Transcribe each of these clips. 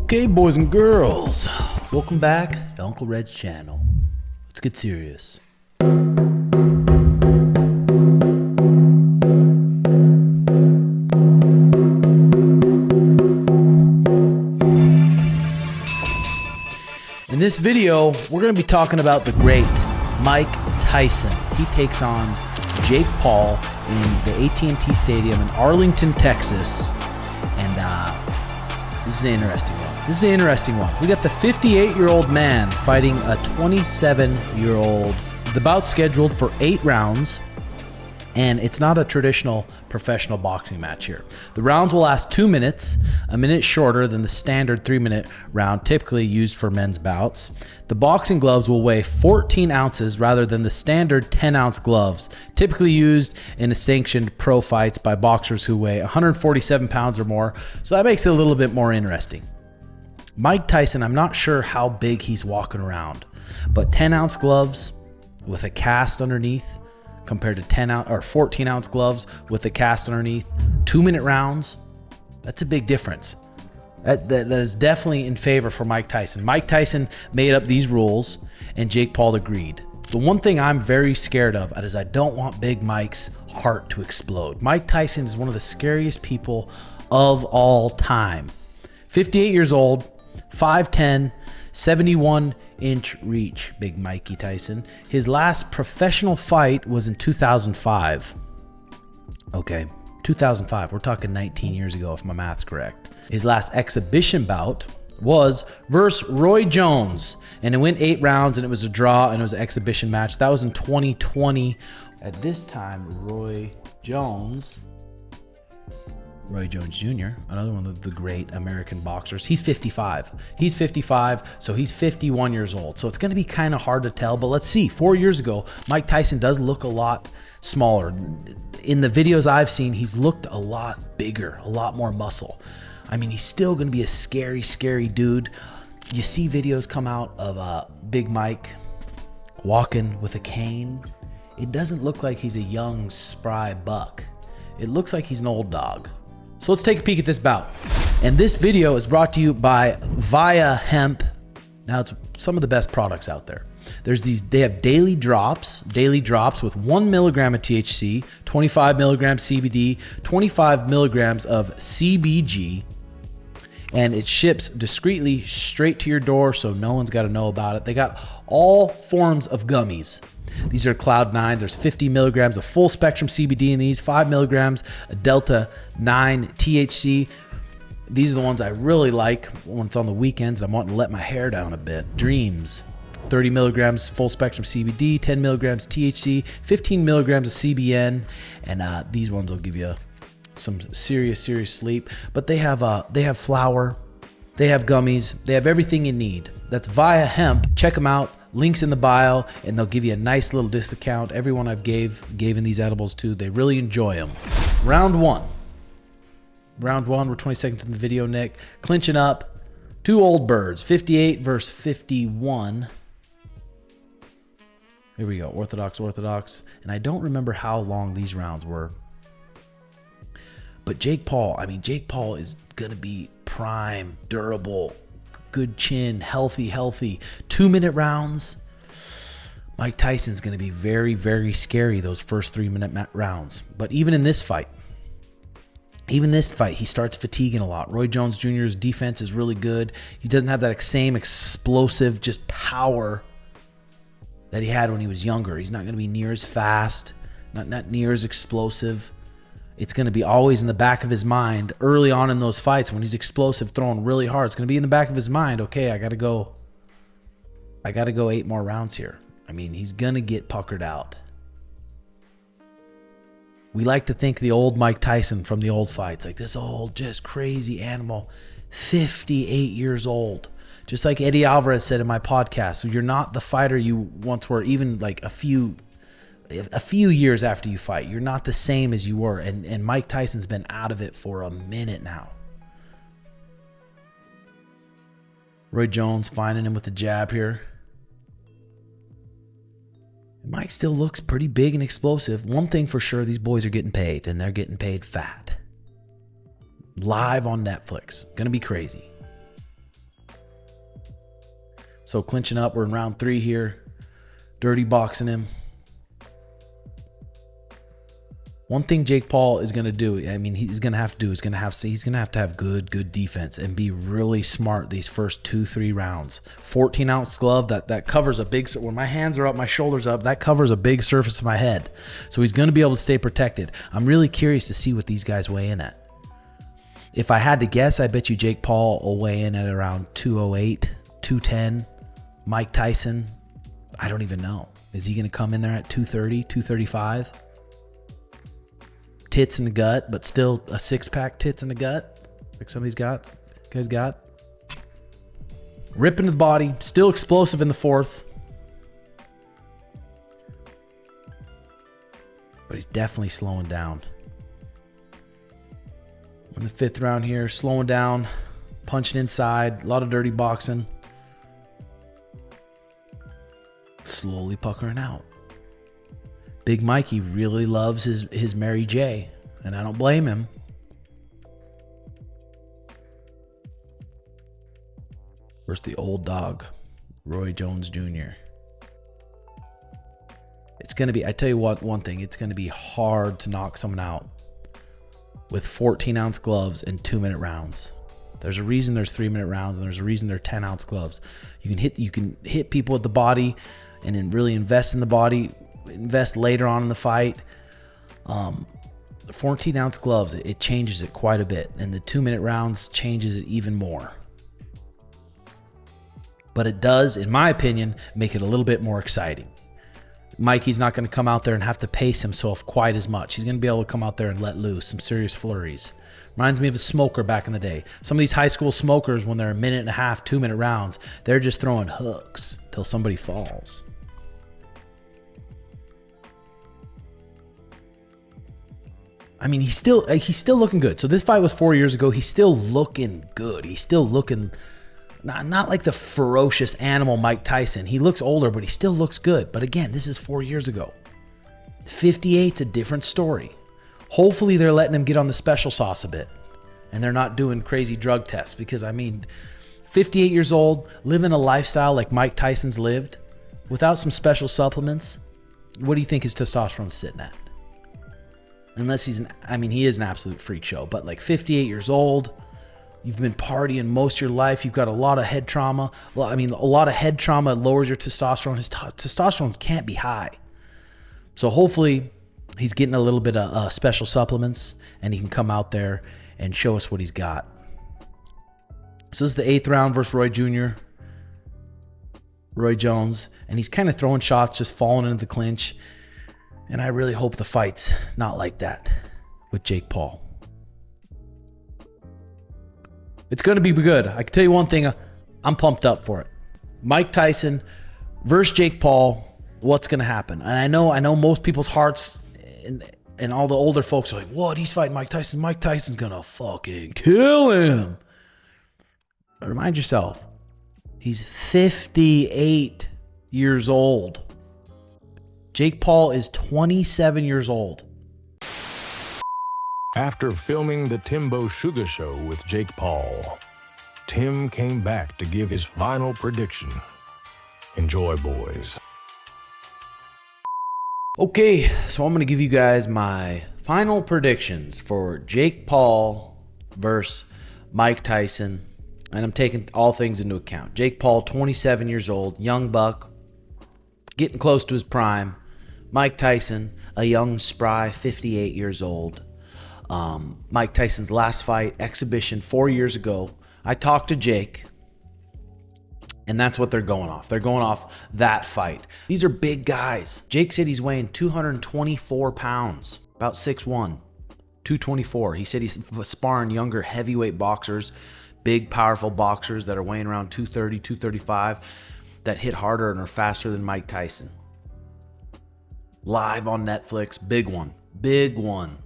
Okay, boys and girls, welcome back to Uncle Red's channel. Let's get serious. In this video, we're going to be talking about the great Mike Tyson. He takes on Jake Paul in the AT&T Stadium in Arlington, Texas. And this is an interesting one. We got the 58-year-old man fighting a 27-year-old. The bout's scheduled for 8 rounds. And it's not a traditional professional boxing match here. The rounds will last 2 minutes, a minute shorter than the standard 3-minute round typically used for men's bouts. The boxing gloves will weigh 14 ounces rather than the standard 10-ounce gloves typically used in sanctioned pro fights by boxers who weigh 147 pounds or more. So that makes it a little bit more interesting. Mike Tyson, I'm not sure how big he's walking around, but 10-ounce gloves with a cast underneath compared to 10-ounce or 14-ounce gloves with the cast underneath, 2-minute rounds, that's a big difference. That is definitely in favor for Mike Tyson. Mike Tyson made up these rules, and Jake Paul agreed. The one thing I'm very scared of is I don't want Big Mike's heart to explode. Mike Tyson is one of the scariest people of all time. 58 years old, 5'10", 71-inch reach, Big Mikey Tyson. His last professional fight was in 2005. Okay, 2005. We're talking 19 years ago, if my math's correct. His last exhibition bout was versus Roy Jones, and it went 8 rounds, and it was a draw, and it was an exhibition match. That was in 2020. At this time, Roy Jones Jr., another one of the great American boxers. He's 55. So he's 51 years old. So it's going to be kind of hard to tell, but let's see. 4 years ago, Mike Tyson does look a lot smaller. In the videos I've seen, he's looked a lot bigger, a lot more muscle. I mean, he's still going to be a scary, scary dude. You see videos come out of Big Mike walking with a cane. It doesn't look like he's a young, spry buck. It looks like he's an old dog. So let's take a peek at this bout. And this video is brought to you by VIIA Hemp. Now, it's some of the best products out there. They have daily drops with 1 milligram of THC, 25 milligrams CBD, 25 milligrams of CBG, and it ships discreetly straight to your door, so no one's got to know about it. They got all forms of gummies. These are Cloud9. There's 50 milligrams of full spectrum CBD in these, 5 milligrams of Delta 9 THC. These are the ones I really like when it's on the weekends. I'm wanting to let my hair down a bit. Dreams, 30 milligrams full spectrum CBD, 10 milligrams THC, 15 milligrams of CBN, and these ones will give you some serious sleep. But they have flour, they have gummies, they have everything you need. That's VIIA Hemp. Check them out. Links in the bio, and they'll give you a nice little discount. Everyone I've given these edibles to, they really enjoy them. Round one, we're 20 seconds in the video, Nick. Clinching up, 2 old birds, 58 versus 51. Here we go, orthodox. And I don't remember how long these rounds were. But Jake Paul is going to be prime, durable, good chin, healthy. 2-minute rounds. Mike Tyson's going to be very, very scary those first 3-minute rounds. But even in this fight, he starts fatiguing a lot. Roy Jones Jr.'s defense is really good. He doesn't have that same explosive just power that he had when he was younger. He's not going to be near as fast, not near as explosive. It's going to be always in the back of his mind early on in those fights when he's explosive, throwing really hard. It's going to be in the back of his mind. Okay, I got to go 8 more rounds here. I mean, he's going to get puckered out. We like to think the old Mike Tyson from the old fights, like this old, just crazy animal, 58 years old. Just like Eddie Alvarez said in my podcast, so you're not the fighter you once were, even like a few years after you fight. You're not the same as you were. And Mike Tyson's been out of it for a minute now. Roy Jones finding him with the jab here. Mike still looks pretty big and explosive. One thing for sure, these boys are getting paid, and they're getting paid fat. Live on Netflix. Gonna be crazy. So clinching up, we're in round 3 here. Dirty boxing him. One thing Jake Paul is going to do, I mean, he's going to have to do, he's going to have good defense and be really smart these first 2-3 rounds. 14-ounce glove, that covers a big, when my hands are up, my shoulders up, that covers a big surface of my head. So he's going to be able to stay protected. I'm really curious to see what these guys weigh in at. If I had to guess, I bet you Jake Paul will weigh in at around 208, 210. Mike Tyson, I don't even know. Is he going to come in there at 230, 235? Tits in the gut, but still a 6-pack tits in the gut, like some of these guys got. Ripping the body, still explosive in the 4th. But he's definitely slowing down. In the 5th round here, slowing down, punching inside, a lot of dirty boxing. Slowly puckering out. Big Mikey really loves his Mary J, and I don't blame him. Versus the old dog, Roy Jones Jr. It's going to be, I tell you what, one thing, it's going to be hard to knock someone out with 14-ounce gloves and 2-minute rounds. There's a reason there's 3-minute rounds, and there's a reason they're 10-ounce gloves. You can hit people with the body and then really invest in the body, invest later on in the fight. The 14-ounce gloves, it changes it quite a bit, and the 2-minute rounds changes it even more. But it does, in my opinion, make it a little bit more exciting. Mikey's not going to come out there and have to pace himself quite as much. He's going to be able to come out there and let loose some serious flurries. Reminds me of a smoker back in the day. Some of these high school smokers, when they're 1.5 minute, 2-minute rounds, they're just throwing hooks till somebody falls. I mean, he's still looking good. So this fight was 4 years ago. He's still looking good. He's still looking not like the ferocious animal Mike Tyson. He looks older, but he still looks good. But again, this is 4 years ago. 58's a different story. Hopefully they're letting him get on the special sauce a bit, and they're not doing crazy drug tests, because I mean, 58 years old, living a lifestyle like Mike Tyson's lived without some special supplements, what do you think his testosterone's sitting at? Unless he is an absolute freak show, but like 58 years old, you've been partying most of your life, you've got a lot of head trauma. Well, I mean, a lot of head trauma lowers your testosterone. His testosterone can't be high. So hopefully he's getting a little bit of special supplements, and he can come out there and show us what he's got. So this is the 8th round versus Roy Jr., Roy Jones, and he's kind of throwing shots, just falling into the clinch. And I really hope the fight's not like that with Jake Paul. It's going to be good. I can tell you one thing, I'm pumped up for it. Mike Tyson versus Jake Paul, what's going to happen? And I know most people's hearts and all the older folks are like, what, he's fighting Mike Tyson. Mike Tyson's going to fucking kill him. But remind yourself, he's 58 years old. Jake Paul is 27 years old. After filming the Timbo Sugar Show with Jake Paul, Tim came back to give his final prediction. Enjoy, boys. Okay, so I'm going to give you guys my final predictions for Jake Paul versus Mike Tyson, and I'm taking all things into account. Jake Paul, 27 years old, young buck, getting close to his prime. Mike Tyson, a young, spry, 58 years old. Mike Tyson's last fight, exhibition, 4 years ago. I talked to Jake, and that's what they're going off. They're going off that fight. These are big guys. Jake said he's weighing 224 pounds, about 6'1", 224. He said he's sparring younger heavyweight boxers, big, powerful boxers that are weighing around 230, 235, that hit harder and are faster than Mike Tyson. Live on Netflix, big one, big one.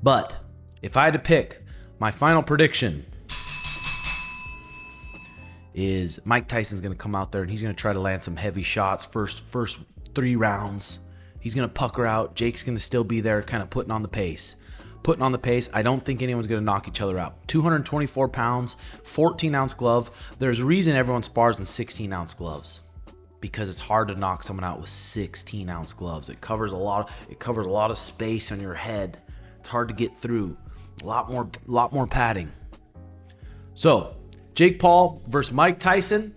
But if I had to pick, my final prediction is Mike Tyson's going to come out there and he's going to try to land some heavy shots first 3 rounds. He's going to pucker out. Jake's going to still be there kind of putting on the pace. putting on the pace. I don't think anyone's going to knock each other out. 224 pounds, 14-ounce glove. There's a reason everyone spars in 16-ounce gloves, because it's hard to knock someone out with 16-ounce gloves. It covers a lot of space on your head. It's hard to get through. A lot more padding. So, Jake Paul versus Mike Tyson.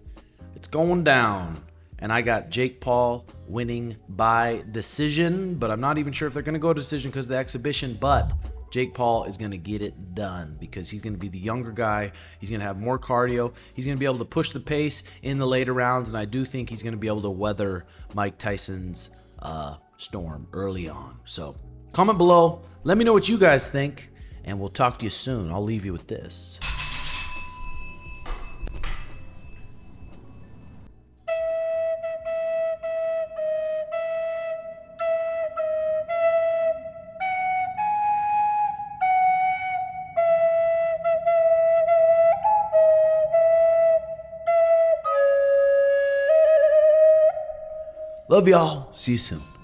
It's going down. And I got Jake Paul winning by decision, but I'm not even sure if they're going to go to decision because of the exhibition, but Jake Paul is going to get it done because he's going to be the younger guy. He's going to have more cardio. He's going to be able to push the pace in the later rounds, and I do think he's going to be able to weather Mike Tyson's storm early on. So comment below. Let me know what you guys think, and we'll talk to you soon. I'll leave you with this. Love y'all. See you soon.